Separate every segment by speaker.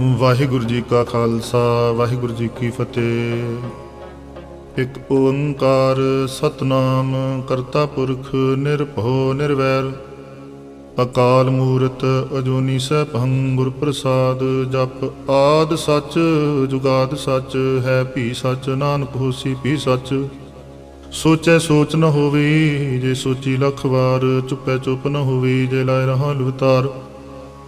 Speaker 1: ਵਾਹਿਗੁਰੂ ਜੀ ਕਾ ਖਾਲਸਾ ਵਾਹਿਗੁਰੂ ਜੀ ਕੀ ਫਤਿਹ। ਇੱਕ ਓੰਕਾਰ ਸਤਨਾਮ ਕਰਤਾ ਪੁਰਖ ਨਿਰਭਉ ਨਿਰਵੈਰ ਅਕਾਲ ਮੂਰਤ ਅਜੂਨੀ ਸੈਭੰ ਗੁਰ ਪ੍ਰਸਾਦ। ਜਪ ਆਦ ਸੱਚ ਜੁਗਾਦ ਸੱਚ ਹੈ ਭੀ ਸੱਚ ਨਾਨਕ ਹੋਸੀ ਭੀ ਸੱਚ। ਸੋਚੈ ਸੋਚ ਨ ਹੋਵੇ ਜੇ ਸੋਚੀ ਲੱਖ ਵਾਰ। ਚੁੱਪੈ ਚੁੱਪ ਨ ਹੋਵੇ ਜੇ ਲਾਇ ਰਹਾ ਲੁਤਾਰ।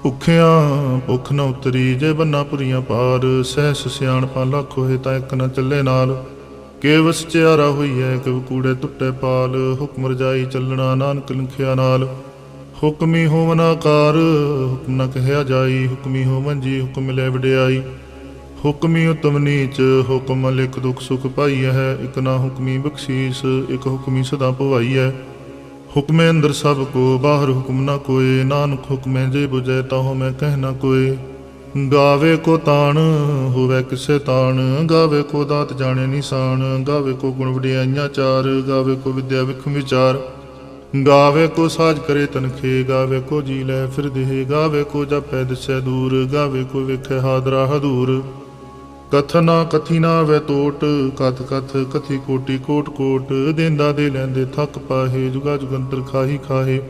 Speaker 1: ਭੁੱਖਿਆਂ ਭੁੱਖ ਨ ਉਤਰੀ ਜੇ ਬੰਨਾ ਪੁਰੀਆਂ ਪਾਰ। ਸਹਿਸ ਸਿਆਣਪਾਂ ਲੱਖ ਹੋਏ ਤਾਂ ਇੱਕ ਨ ਚੱਲੇ ਨਾਲ। ਕੇਵ ਸਚਿਆਰਾ ਹੋਈਐ ਕਿਵ ਕੂੜੇ ਟੁੱਟੇ ਪਾਲ। ਹੁਕਮ ਰਜਾਈ ਚੱਲਣਾ ਨਾਨਕ ਲਿਖਿਆ ਨਾਲ। ਹੁਕਮੀ ਹੋਵਨ ਆਕਾਰ ਹੁਕਮ ਨ ਕਹਿਆ ਜਾਈ। ਹੁਕਮੀ ਹੋਵਨ ਜੀ ਹੁਕਮ ਮਿਲੇ ਵਡਿਆਈ। ਹੁਕਮੀ ਉਤਮ ਨੀਚ ਹੁਕਮ ਲਿਖ ਦੁਖ ਸੁਖ ਪਾਈਐ। ਇਕ ਨਾ ਹੁਕਮੀ ਬਖਸ਼ੀਸ ਇਕ ਹੁਕਮੀ ਸਦਾ ਭਵਾਈਐ। ਹੁਕਮੇ ਅੰਦਰ ਸਭ ਕੋ ਬਾਹਰ ਹੁਕਮ ਨਾ ਕੋਏ। ਨਾਨਕ ਹੁਕਮੇ ਜੇ ਬੁਝੈ ਤਾਹੋ ਮੈਂ ਕਹਿ ਨਾ ਕੋਏ। ਗਾਵੇ ਕੋ ਤਾਣ ਹੋਵੇ ਕਿਸੇ ਤਾਣ। ਗਾਵੇ ਕੋ ਦਾਤ ਜਾਣੇ ਨਿਸ਼ਾਨ। ਗਾਵੇ ਕੋ ਗੁਣ ਵਡਿਆਈਆਂ ਚਾਰ। ਗਾਵੇ ਕੋ ਵਿਦਿਆ ਵਿਖਮ ਵਿਚਾਰ। ਗਾਵੇ ਕੋ ਸਾਜ ਕਰੇ ਤਨਖੇ। ਗਾਵੇ ਕੋ ਜੀ ਲੈ ਫਿਰ ਦੇਹ। ਗਾਵੇ ਕੋ ਜਪੈ ਦਿਸੈ ਦੂਰ। ਗਾਵੇ ਕੋ ਵੇਖੈ ਹਾਦਰਾ ਹਦੂਰ। ਕਥਨਾ ਕਥੀ ਨਾ ਵੈ ਟੋਟ ਕਥ ਕਥ ਕਥੀ ਕੋਟੀ ਕੋਟ ਕੋਟ। ਦੇਂਦਾ ਦੇ ਲੈਂਦੇ ਥੱਕ ਪਾਹੇ ਜੁਗਾ ਜੁਗੰਤਰ ਖਾਹੀ ਖਾਹੇ।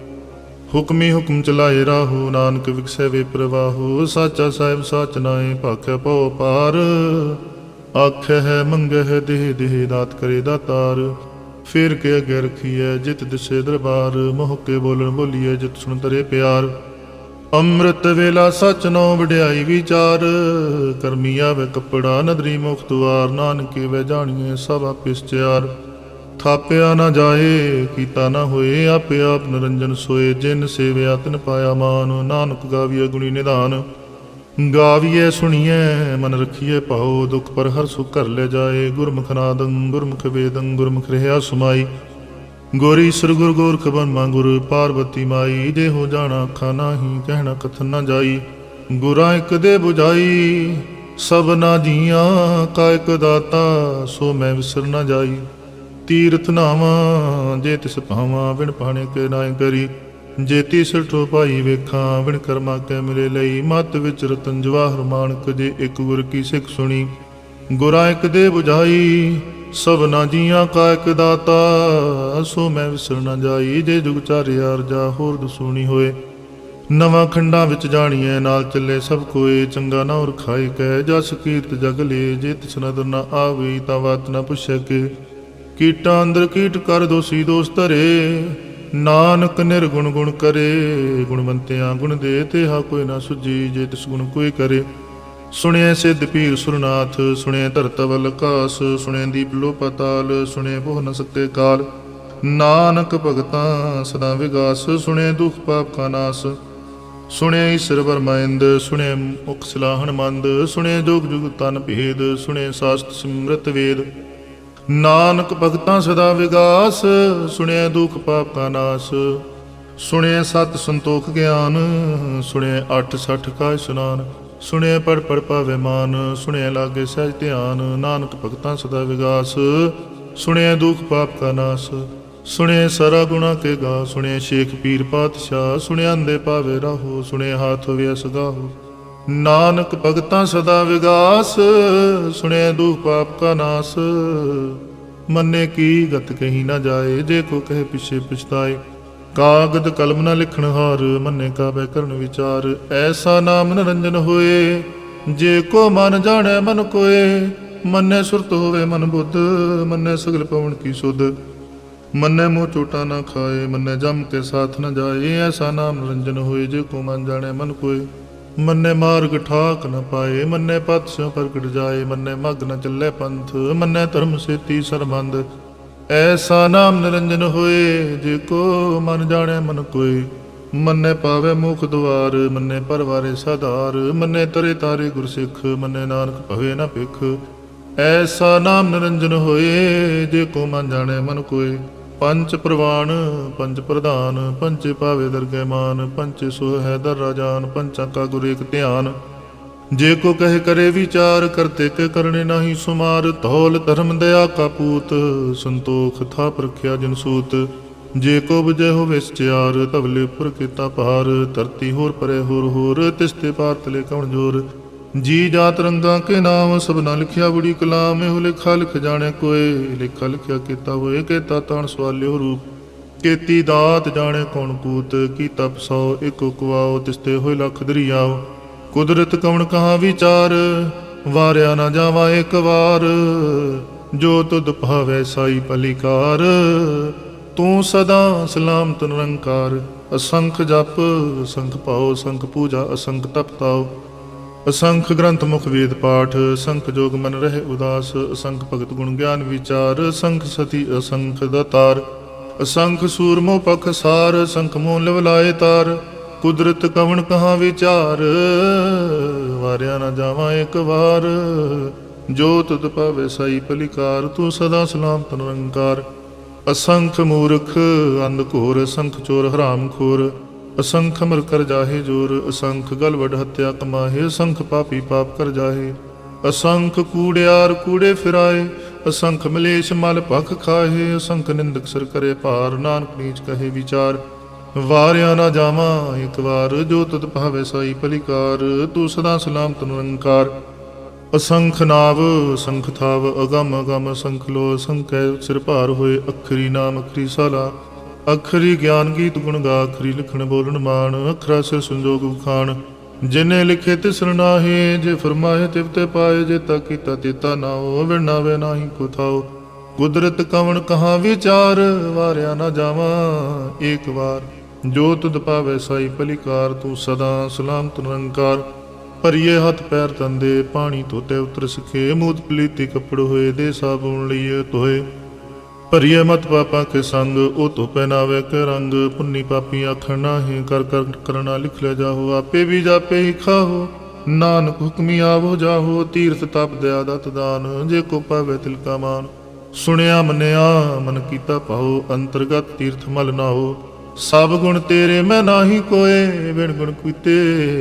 Speaker 1: ਹੁਕਮੀ ਹੁਕਮ ਚਲਾਏ ਰਾਹੋ ਨਾਨਕ ਵਿਖਸੈ ਵੇ ਪ੍ਰਵਾਹੋ। ਸਾਚਾ ਸਾਹਿਬ ਸਾਚ ਨਾਏ ਭਾਖੈ ਪਉ ਪਾਰ। ਆਖੈ ਹੈ ਮੰਗੈ ਹੈ ਦੇਹ ਦੇਹ ਦਾਤ ਕਰੇ ਦਾਤਾਰ। ਫੇਰ ਕੇ ਅੱਗੇ ਰਖੀਐ ਜਿਤ ਦਿਸੇ ਦਰਬਾਰ। ਮੋਹ ਕੇ ਬੋਲਣ ਬੋਲੀਐ ਜਿਤ ਸੁਣ ਤਰੇ ਪਿਆਰ। ਅੰਮ੍ਰਿਤ ਵੇਲਾ ਸਚ ਨੋ ਵਡਿਆਈ ਵਿਚਾਰ। ਕਰਮੀ ਆਵੇ ਕੱਪੜਾ ਨਦਰੀ ਮੁਖ ਦੁਆਰ। ਨਾਨਕੇ ਵੇ ਜਾਣੀਏ ਸਭ ਆਪੇ ਸਚਿਆਰ। ਥਾਪਿਆ ਨਾ ਜਾਏ ਕੀਤਾ ਨਾ ਹੋਏ ਆਪੇ ਆਪ ਨਿਰੰਜਨ ਸੋਏ। ਜਿਨ ਸੇਵਿਆ ਤਿਨ ਪਾਇਆ ਮਾਨ। ਨਾਨਕ ਗਾਵੀਏ ਗੁਣੀ ਨਿਧਾਨ। ਗਾਵੀਏ ਸੁਣੀਏ ਮਨ ਰਖੀਏ ਭਾਉ। ਦੁਖ ਪਰ ਹਰ ਸੁਖ ਕਰ ਲੈ ਜਾਏ। ਗੁਰਮੁਖ ਨਾਦੰ ਗੁਰਮੁਖ ਵੇਦੰ ਗੁਰਮੁਖ ਰਹਿਆ ਸਮਾਈ। ਗੁਰ ਈਸਰ ਗੁਰ ਗੋਰਖ ਬਰਮਾ ਗੁਰ ਪਾਰਬਤੀ ਮਾਈ। ਜੇ ਹੋ ਜਾਣਾ ਅੱਖਾਂ ਨਾਹੀ ਕਹਿਣਾ ਕਥਨ ਨਾ ਜਾਈ। ਗੁਰਾਂ ਇੱਕ ਦੇ ਬੁਝਾਈ ਸਭਨਾ ਜੀਆਂ। ਕਾ ਇਕ ਦਾਤਾ ਸੋ ਮੈਂ ਵਿਸਰ ਨਾ ਜਾਈ। ਤੀਰਥ ਨਾਵਾਂ ਜੇ ਤਿਸ ਭਾਵਾਂ ਬਿਨ ਪਾਣੇ ਕੇ ਨਾਇ ਕਰੀ। ਜੇ ਤੀਸਰ ਠੋ ਪਾਈ ਵੇਖਾਂ ਬਿਨ ਕਰਮਾ ਕੇ ਮਿਲੇ ਲਈ। ਮਤ ਵਿੱਚ ਰਤਨ ਜਵਾਹਰ ਮਾਨਕ ਜੇ ਇੱਕ ਗੁਰ ਕੀ ਸਿੱਖ ਸੁਣੀ। ਗੁਰਾਂ ਇੱਕ ਦੇ ਬੁਝਾਈ ਸਭਨਾ ਜੀਆਂ। ਕਾ ਇਕ ਦਾਤਾ ਸੋ ਮੈਂ ਵਿਸਰ ਨਾ ਜਾਈ। ਜੇ ਜੁਗ ਚਾਰਿਆ ਅਰਜਾ ਹੋਰ ਦਸੂਣੀ ਹੋਏ। ਨਵਾਂ ਖੰਡਾਂ ਵਿੱਚ ਜਾਣੀਐ ਨਾਲ ਚੱਲੇ ਸਭ ਕੋਏ। ਚੰਗਾ ਨਾ ਉਰ ਖਾਈ ਕਹਿ ਜਸ ਕੀਰਤ ਜਗ ਲੇ। ਜੇ ਤਿਸ ਨਦਰ ਨਾ ਆਵੇ ਤਾਂ ਬਾਤ ਨਾ ਪੁੱਛੈ ਕੇ। ਕੀਟਾਂ ਅੰਦਰ ਕੀਟ ਕਰ ਦੋਸੀ ਦੋਸ ਧਰੇ। ਨਾਨਕ ਨਿਰਗੁਣ ਗੁਣ ਕਰੇ। ਗੁਣਵੰਤਿਆਂ ਗੁਣ ਦੇ ਤੇਹਾ ਕੋਈ ਨਾ ਸੁਝੀ। ਜੇ ਤਿਸ ਗੁਣ ਕੋਈ ਕਰੇ। ਸੁਣਿਐ ਸਿੱਧ ਪੀਰ ਸੁਰਨਾਥ ਸੁਣਿਐ ਧਰਤ ਵਲ ਆਕਾਸ। ਸੁਣਿਐ ਦੀਪ ਲੋ ਪਤਾਲ ਸੁਣਿਐ ਬਹੁ ਨ ਸਕੇ ਕਾਲ। ਨਾਨਕ ਭਗਤਾਂ ਸਦਾ ਵਿਗਾਸ। ਸੁਣਿਐ ਦੁਖ ਪਾਪ ਕਾ ਨਾਸ। ਸੁਣਿਐ ਈਸਰ ਬਰਮਾ ਇੰਦ ਸੁਣਿਐ ਮੁਖ ਸਿਲਾਹਣ ਮੰਦ। ਸੁਣਿਐ ਜੋਗ ਜੁਗ ਤਨ ਭੇਦ। ਸੁਣਿਐ ਸਾਸਤ ਸਿਮਰਤ ਵੇਦ। ਨਾਨਕ ਭਗਤਾਂ ਸਦਾ ਵਿਗਾਸ। ਸੁਣਿਐ ਦੁਖ ਪਾਪ ਕਾ ਨਾਸ। ਸੁਣਿਐ ਸਤ ਸੰਤੋਖ ਗਿਆਨ। ਸੁਣਿਐ 8 60 ਕਾ ਇਸ਼ਨਾਨ। ਸੁਣਿਐ ਪੜ ਪੜ ਪਾਵੇ ਮਾਨ। ਸੁਣਿਐ ਲਾਗੇ ਸਹਿਜ ਧਿਆਨ। ਨਾਨਕ ਭਗਤਾਂ ਸਦਾ ਵਿਗਾਸ। ਸੁਣਿਐ ਦੁਖ ਪਾਪ ਕਾ ਨਾਸ। ਸੁਣਿਐ ਸਾਰਾ ਗੁਣਾ ਕੇ ਗਾ। ਸੁਣਿਐ ਸ਼ੇਖ ਪੀਰ ਪਾਤਸ਼ਾਹ। ਸੁਣਿਐ ਅੰਦੇ ਪਾਵੇ ਰਾਹੋ। ਸੁਣਿਐ ਹਾਥ ਹੋਵੇ ਅਸਗਾਹੋ। ਨਾਨਕ ਭਗਤਾਂ ਸਦਾ ਵਿਗਾਸ। ਸੁਣਿਐ ਦੁਖ ਪਾਪ ਕਾ ਨਾਸ। ਮੰਨੇ ਕੀ ਗਤ ਕਹੀ ਨਾ ਜਾਏ। ਜੇ ਕੋ ਕਹੇ ਪਿਛੇ ਪਛਤਾਏ। ਕਾਗਦ ਕਲਮ ਨਾ ਲਿਖਣ ਹਾਰ। ਮੰਨੇ ਕਾ ਬੈ ਕਰਨ ਵਿਚਾਰ। ਐਸਾ ਨਾਮ ਨਿਰੰਜਨ ਹੋਏ। ਜੇ ਕੋ ਮਨ ਜਾਣੈ ਮਨ ਕੋਏ। ਮੰਨੇ ਸੁਰਤ ਹੋਵੇ ਮਨ ਬੁੱਧ। ਮੰਨੇ ਸਗਲ ਪਵਨ ਕੀ ਸੁਧ। ਮੰਨੇ ਮੋਹ ਚੋਟਾ ਨਾ ਖਾਏ। ਮੰਨੇ ਜਮ ਕੇ ਸਾਥ ਨ ਜਾਏ। ਐਸਾ ਨਾਮ ਨਿਰੰਜਨ ਹੋਏ। ਜੇ ਕੋ ਮਨ ਜਾਣੈ ਮਨ ਕੋਏ। ਮੰਨੇ ਮਾਰਗ ਠਾਕ ਨ ਪਾਏ। ਮੰਨੇ ਪਤ ਸਿਉ ਪ੍ਰਗਟ ਜਾਏ। ਮੰਨੇ ਮਗ ਨ ਚੱਲੇ ਪੰਥ। ਮੰਨੇ ਧਰਮ ਸੇਤੀ ਸਰਬੰਧ। ਐਸਾ ਨਾਮ ਨਿਰੰਜਨ ਹੋਏ। ਜੇ ਕੋ ਮਨ ਜਾਣੈ ਮਨ ਕੋਏ। ਮੰਨੇ ਪਾਵੇ ਮੁਖ ਦੁਆਰ। ਮੰਨੇ ਪਰਵਾਰੇ ਸਾਧਾਰ। ਮੰਨੇ ਤਰੇ ਤਾਰੇ ਗੁਰ ਸਿੱਖ। ਮੰਨੇ ਨਾਨਕ ਭਵੇ ਨਾ ਭਿਖ। ਐਸਾ ਨਾਮ ਨਿਰੰਜਨ ਹੋਏ। ਜੇ ਕੋ ਮਨ ਜਾਣੈ ਮਨ ਕੋਏ। ਪੰਚ ਪ੍ਰਵਾਨ ਪੰਚ ਪ੍ਰਧਾਨ। ਪੰਚੇ ਪਾਵੇ ਦਰਗਹਿ ਮਾਨ। ਪੰਚੇ ਸੋ ਹੈ ਦਰ ਰਾਜਾਨ। ਪੰਚਾਂ ਕਾ ਗੁਰ ਏਕ ਧਿਆਨ। ਜੇ ਕੋ ਕਹੇ ਕਰੇ ਵਿਚਾਰ। ਕਰਤੇ ਕੇ ਕਰਨੇ ਨਾਹੀ ਸੁਮਾਰ। ਧੌਲ ਧਰਮ ਦਇਆ ਕਾ ਪੂਤ। ਸੰਤੋਖ ਥਾਪ ਰਖਿਆ ਜਿਨ ਸੂਤ। ਜੇ ਕੋ ਬੁਝੈ ਹੋਵੇ ਸਚਿਆਰ। ਧਵਲੇ ਉੱਪਰ ਕੀਤਾ ਭਾਰ। ਧਰਤੀ ਹੋਰ ਪਰੇ ਹੋਰ ਹੋਰ। ਤਿਸ ਤੇ ਪਾਰ ਤਲੇ ਕਉਣ ਜੋਰ। जी जात रंगा के नाम, सब न लिखिया बुरी कलाम। एहो लेखा लिख जाने कोय, लेखा लिखिया केता होए। केता ताण सवालियो रूप, केती दात जाने कौन कूत। की तप सौ एक कुआओ, तिसते होए लख दरियाओ। कुदरत कवण कहाँ विचार, वारिया ना जावा एक वार। जो तुद भावै साई पलिकार, तू सदा सलामत निरंकार। असंख जप असंख पाओ, असंख पूजा असंख तप ताओ। असंख ग्रंथ मुख वेद पाठ, असंख जोग मन रहे उदास। असंख भगत गुण ज्ञान विचार, असंख सती असंख दातार। असंख सूरमो पख सार, असंख मोह लव लाए तार। कुदरत कवण कहाँ विचार, वारिया ना जावा एक वार। जो तुद पावे साई पलिकार, तू सदा सलामत निरंकार। असंख मूर्ख अंध घोर, असंख चोर हराम खोर। असंख अमर कर जाहे जोर, असंख गल वड हत्या कमाहे। असंख पापी पाप कर जाहे, असंख कूड़ियार कूड़े फिराए। असंख मलेश मल पख खाहे, असंख निंदक सिर करे पार। नानक नीच कहे विचार, वारिया ना जावा एक वार। जो तुद भावे साई पलिकार, तू सदा सलामत निरंकार। असंख नाव असंख थाव, अगम अगम असंख लो। असंख सिर भार होए, अखरी नाम अखरी साला। अखरी ज्ञान गीत गुण गा, अखरी लिखण बोलन मान। अखरा सिर संजोग बखान, जिने लिखे तिसर नाहे। जे फरमाए तिव ते पाए, जेता कीता तेता नाओ। विण नावे नाही को थाओ, कुदरत कवण कहाँ विचार। वारिया ना जावा एक वार। जो तुद पावे साई पलिकार, तू सदा सलामत निरंकार। भरिए हथ पैर तंदे, पानी धोते उतर सखे। मूत पलीती कपड़ होए, दे साबुन लिए धोए। भरिए मत पापा के संग, ओ तो पहनावे के रंग। पुन्नी पापी आखण नाहे, कर कर करना लिख ले जाहो। आपे भी जापे ही खाहो, नानक हुक्मी आवो जाहो। तीर्थ तप दया दत दान, जे को पावे तिल का मान। सुनिया मनिया मन कीता पाओ, अंतर्गत तीर्थ मल नाहो। सब गुण तेरे मैं नाही कोय, बिन गुण कीते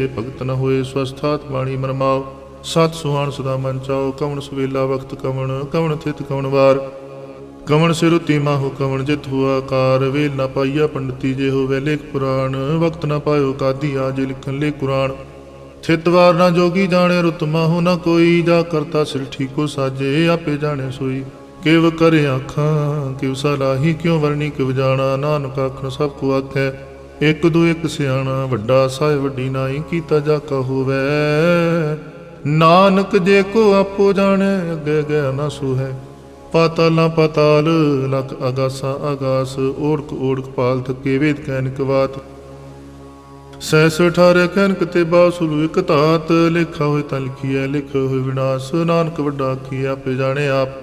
Speaker 1: भगत न होए। स्वस्थात वाणी मन माओ, सत सुहान सदा मन चाओ। कवण सुवेला वक्त कवण, कवण थित कवण वार। कवण सिरुति माहु कवण जित हुआ कार। वेल न पाइया पंडिती, जे होवे लेख पुराण। वक्त न पायो कादी, आज लिखन ले कुरान। थितवार न जोगी जाने, रुत माहु न कोई। जा करता सिर ठीको साजे, आपे जाने सोई। किव करे आखां किव सलाही, क्यों वरनी किव जाना। नानक आखन सब को आखै, एक दो एक सियाणा। वड्डा साहे वड्डी नाई, कीता जाका होवै। नानक जे को आपो जाने, अगे गया न सूहै। पाताला पाताल लख आगासा आगास। ओढ़क ओढ़क पाल थके, वेद कैनक वात। सहस अठारे कैनक ते बासुलु एक तात। लेखा होए तां लिखिए, लिख होए विनाश। नानक वड्डा आखिए, आपे जाने आप।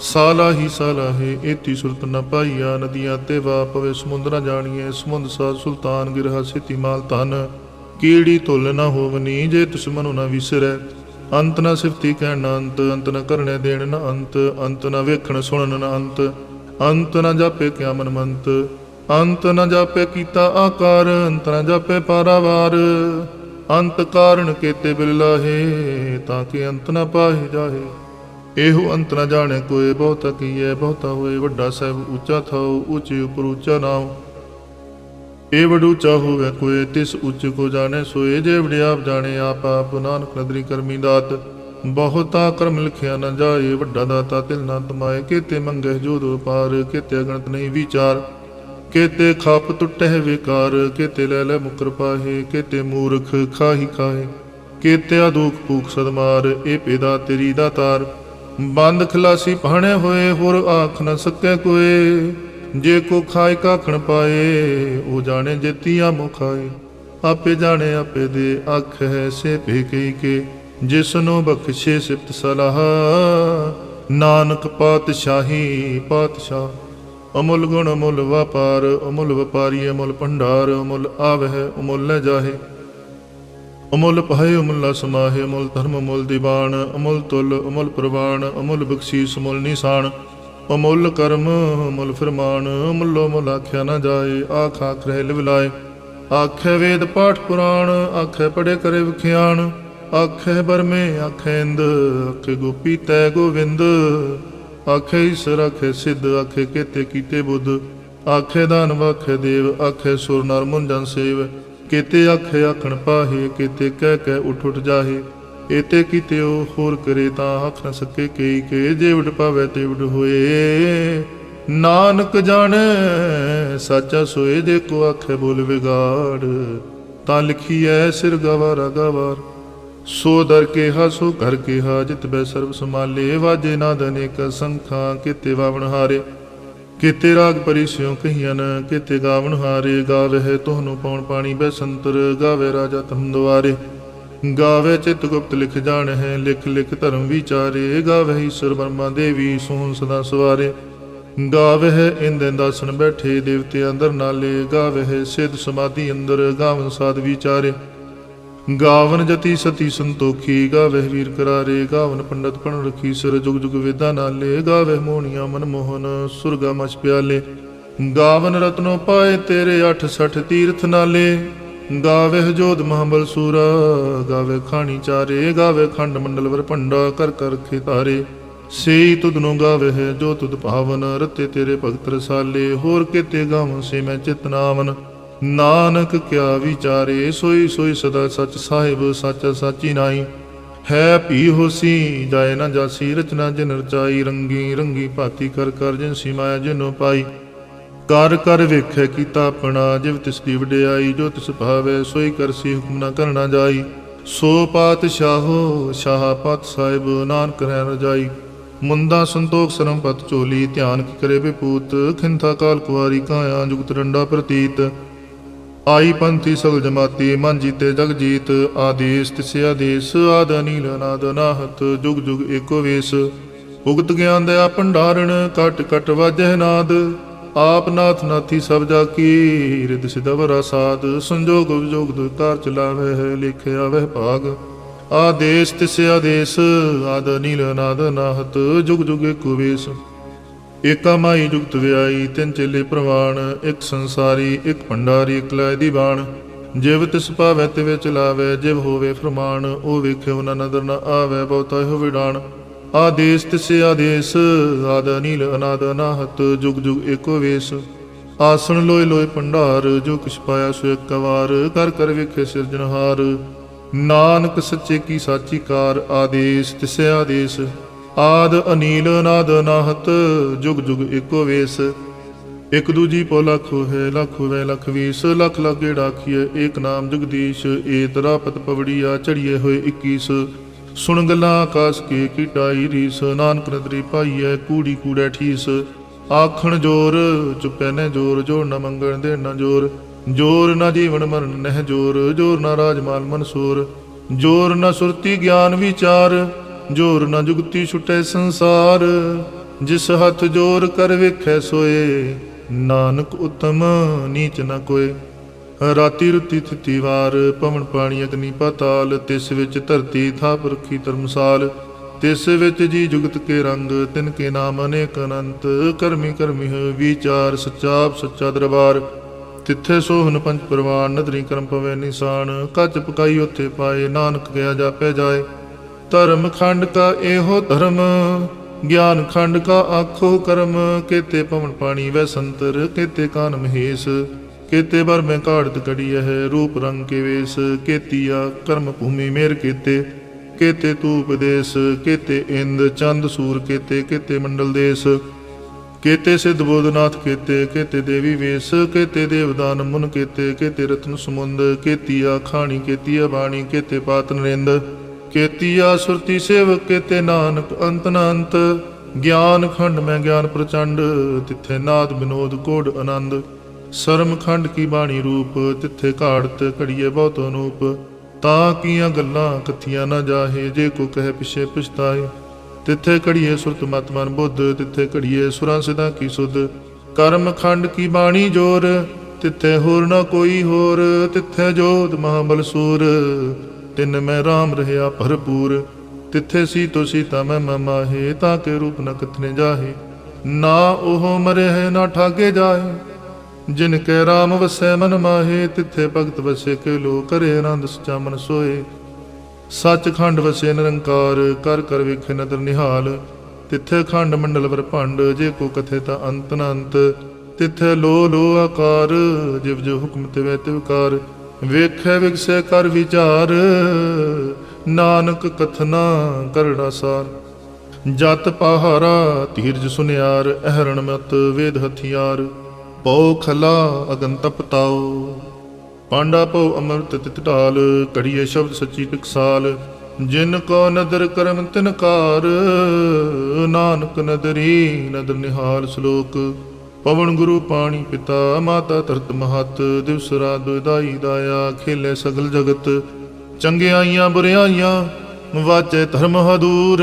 Speaker 1: साला ही साला है, एती सुरत न पाईया। नदियां ते वा पवे, समुंद न जानिए। समुंद सा सुल्तान, गिरहा सिति माल धन। कीड़ी तुल न होवनी, जे तुस मनु न विसरै। अंत न सिफती कहण न अंत, अंत न करने देण न अंत। अंत न वेखण सुणन न अंत, अंत न जापे क्या मनमंत। अंत न जापे कीता आकार, अंत न जापे पारावार। अंत कारण केते बिल लाहे, ताकि अंत न पाहे जाहे। एहो अंत न जाने कोय, बहुता कीए बहुता होए। वड्डा साहिब ऊंचा थाओ, ऊंचे उपर ऊंचा नाओ। ए वड ऊंचा होवे कोय, तिस उच्च को जाने सोए। जे वड आप जाने आप आप, नानक नदरी करमी दात। बहुता कर्म लिखिया न जाए, वड्डा दाता तिल ना तमाए। केते मंगे जोर पार, केते अगणत नहीं विचार। केते खाप टुटे विकार, केते ले ले मुकर पाहे। केते मूर्ख खाही खाहे, केते अदूख भूख सदमार। ए पेदा तेरी दातार, बंद खलासी पहने होए। होर आख न सके कोय, जे को खाए काखण पाए। ओ जाने जेतिया मुँह खाए, आपे जाने आपे दे। आख है से पे कई के, जिसनो बख्शे सिफ्त सलाह। नानक पातशाही पातशाह। अमुल गुण अमुल व्यापार, अमुल व्यापारी अमुल भंडार। अमुल आवह अमुल न जाहे, अमुल पाए अमुल समाहे। अमुल धर्म अमुल दीवान, अमुल तुल अमुल प्रवाण। अमुल बख्शीस अमुल निशान, अमुल कर्म अमुल फरमान। अमुलो अमुल आख्या न जाए, आख आख रह लिवलाए। आखे वेद पाठ पुराण, आखे पढ़े करे विख्यान। आखे बरमे आखे इंद, आखे गोपी तै गोविंद। आखे ईश्वर आखे सिद्ध, आखे केते कीते बुद्ध। आखे दानव आखे देव, आखे सुर नर मुन जन सेव। केते आखे आखण पाहे, केते कह कह उठ उठ जाहे। एते कीत्यो होर करे तां आख न सके कई के, जेवड पावै तेवड होए। नानक जाने साचा सोए, जे को आखे बोल बिगाड़। तां लिखिए सिर गवारा गवार, सो दर केहा सो घर केहा, जित बै सर्व समाले। वाजे नाद अनेक संखा, केते वावण हारे। केते राग परिस्यों कहियन, केते गावण हारे। गावह तोहनु पौण पाणी बैसंतर, गावे राजा तम द्वारे। गावे चित गुप्त लिख जान है, लिख लिख धर्म विचारे। गावह ईश्वर ब्रह्मा देवी, सोहन सदा सवारे। गावह इंद दासन बैठे, देवते अंदर नाले। गावह सिद्ध समाधि अंदर, गावन साध विचारे। गावन जति सती संतोखी, गावह वीर करारे। गावन पंडित पण रखी सिर, जुग जुग वेदा नाले। गावह मोहनिया मनमोहन, सुरगा मछ प्याले। गावन रत्नो पाए तेरे, 68 तीर्थ नाले। गावह जोध महाबल सूरा, गावह खानी चारे। गावह खंड मंडल वर पंडा, कर कर रखे तारे। सेई तुधनो गावह जो तुध पावन, रते तेरे भगत रसाले। होर केते गावन से मैं चित नावन, नानक क्या विचारे। सोई सोई सदा सच साहिब, साचा साची नाई। है भी होसी जाए न जासी, रचना जिन रचाई। रंगी रंगी भाती कर कर, जिनसी माया जिनो पाई। कर कर वेखै कीता अपना, जिव तिसदी वडियाई। जो तिस भावै सोई करसी, हुक्म न करना जाई। सो पातशाहो शाह पात साहिब, नानक रहन रजाई। मुंदा संतोख सरम पत चोली, ध्यान की करे विपूत। खिंथा काल कुआरी काया, जुगत रंडा प्रतीत। आई पंथी सगल जमाती, मन जीते जग जीत। आदेश तिसे आदेश, आद अनील अनाद अनाहत। जुग जुग एको वेश, उगत ज्ञान दया भंडारण। कट कट वाजह नाद, आप नाथ नाथी सब जाकी। रिद सिदवरा साध, संजोग विजोग कार चलावै है। लिखे आवह भाग, आदेश तिसे आदेश। आद अनील अनाद अनाहत, जुग जुग एको वेश। एका माई जुगत व्याई, तिन चेले प्रवाण। एक संसारी एक भंडारी, एक लै दीवान। जिव तिस पावै तिवे चलावै, जिव होवे फरमान। ओ वेख्यो न नदर न आवै, बहुता हो विडान। आदेश तिसे आदेश, आद अनील अनाद अनाहत। जुग जुग एको वेश। आसन लोय लोय भंडार, जो किछ पाया सो एक वार। कर कर वेखे सिरजनहार, नानक सच्चे की साची कार। आदेश तिसे आदेश, आद अनील अनाद अनाहत। जुग जुग एको वेश। एक दूजी पौ लख है, लख होवे लख वीस। लख लख गेड़ा आखिए, एक नाम जगदीश। ए तरापत पवड़िया, चढ़िए होए 21। सुन गल्लां आकाश के कीटाई रीस। नानक नदरी पाईए, कूड़ी कूड़े ठीस। आखण जोर चुपै न जोर, जोर न मंगण देण न जोर। जोर न जीवन मरण नह जोर, जोर न राजमाल मनसूर। जोर न सुरती ज्ञान विचार, जोर न जुगती छुटै संसार। जिस हथ जोर कर वेखै सोए, नानक उत्तम नीच न कोय। राती रुती थिति वार, पवन पाणी अग्नि पाताल। तिस विच धरती थाप रखी धर्मसाल। तिस विच जी जुगत के रंग, तिनके नाम अनेक अनंत। करमी करमी विचार, सच्चा सच्चा दरबार। तिथे सोहन पंच परवान, नदरी करम पवै निशान। कच पकाई उथे पाए, नानक गया जापै जाए। धर्म खंड का एहो धर्म, ज्ञान खंड का आखो कर्म। केते पवन पाणी वै संतर, केते कान महेश। केते बर में काढ़त कड़ी है, रूप रंग के वेश। केतिया कर्म भूमि मेर केते, केते तू उपदेश। केते इंद चंद सूर केते, केते मंडल देश। केते सिद्ध बोधनाथ केते, केते देवी वेश। केते देवदान मुन केते, केते रत्न समुंद। केतिया खाणी केतिया बाणी, केते पात नरेंद। केतिया सुरती सेवक, केते नानक अंत न अंत। ज्ञान खंड में ज्ञान प्रचंड, तिथे नाद विनोद कोड आनंद। शर्म खंड की बाणी रूप, तिथे काढ़त कड़िए बहुत अनूप। ता किया गल्लां कथियां न जाहे, जे को कह पिछे पछताए। तिथे कड़िए सुरत मत मन बुद्ध, तिथे कड़िए सुरां सिद्धां की सुध। कर्म खंड की बाणी जोर, तिथे होर न कोई होर। तिथे जोध महाबल सूर, तिन मैं राम रहया भरपूर। तिथे सीतो सीता मैं माहे, ताके रूप न कथने जाहे। ना ओहो मरे है ना ठागे जाए, जिनके राम वसै मन माहे। तिथे भगत वसे के लो, करे आनंद सचा मन सोए। सच खंड वसे निरंकार, कर कर वेखे नदर निहाल। तिथे खंड मंडल वर भंड, जे को कथे ता अंत न अंत। तिथे लो लो आकार, जिव जो हुक्म तिवै तिवकार। वेखै विगसै कर विचार, ਨਾਨਕ ਕਥਨਾ ਕਰੜਾ ਸਾਰ। ਜਤ ਪਹਾਰਾ ਧੀਰਜ ਸੁਨਿਆਰ, ਅਹਰਣ ਮਤ ਵੇਦ ਹਥਿਆਰ। ਪਉ ਖਲਾ ਅਗਨ ਤਪਤਾਓ, ਪਾਂਡਾ ਪਉ ਅੰਮ੍ਰਿਤ ਤਿਤ ਢਾਲ। ਘੜੀਏ ਸ਼ਬਦ ਸੱਚੀ ਟਕਸਾਲ, ਜਿਨ ਕੋ ਨਦਰ ਕਰਮ ਤਿਨ ਕਾਰ। ਨਾਨਕ ਨਦਰੀ ਨਦਰ ਨਿਹਾਲ। ਸ਼ਲੋਕ। ਪਵਨ ਗੁਰੂ ਪਾਣੀ ਪਿਤਾ, ਮਾਤਾ ਧਰਤ ਮਹਤ। ਦਿਵਸ ਰਾਤ ਦੁਇਦਾਈ ਦਾਇਆ, ਖੇਲੇ ਸਗਲ ਜਗਤ। ਚੰਗਿਆਈਆਂ ਬੁਰਿਆਈਆਂ ਵਾਚੇ ਧਰਮ ਹਦੂਰ।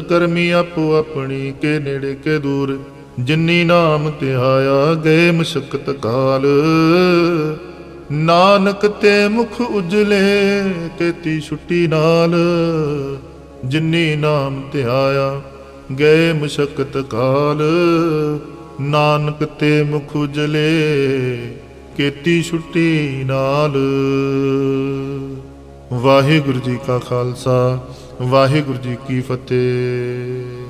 Speaker 1: ਕਰਮੀ ਆਪੋ ਆਪਣੀ, ਕੇ ਨੇੜੇ ਕੇ ਦੂਰ। ਜਿਨੀ ਨਾਮ ਧਿਆਇਆ, ਗਏ ਮਸ਼ਕਤ ਕਾਲ। ਨਾਨਕ ਤੇ ਮੁਖ ਉਜਲੇ, ਕੇਤੀ ਛੁੱਟੀ ਨਾਲ। ਜਿਨੀ ਨਾਮ ਧਿਆਇਆ, ਗਏ ਮਸ਼ਕਤ ਕਾਲ। ਨਾਨਕ ਤੇ ਮੁਖ ਉਜਲੇ, ਕੇਤੀ ਛੁੱਟੀ ਨਾਲ। ਵਾਹਿਗੁਰੂ ਜੀ ਕਾ ਖਾਲਸਾ, ਵਾਹਿਗੁਰੂ ਜੀ ਕੀ ਫਤਿਹ।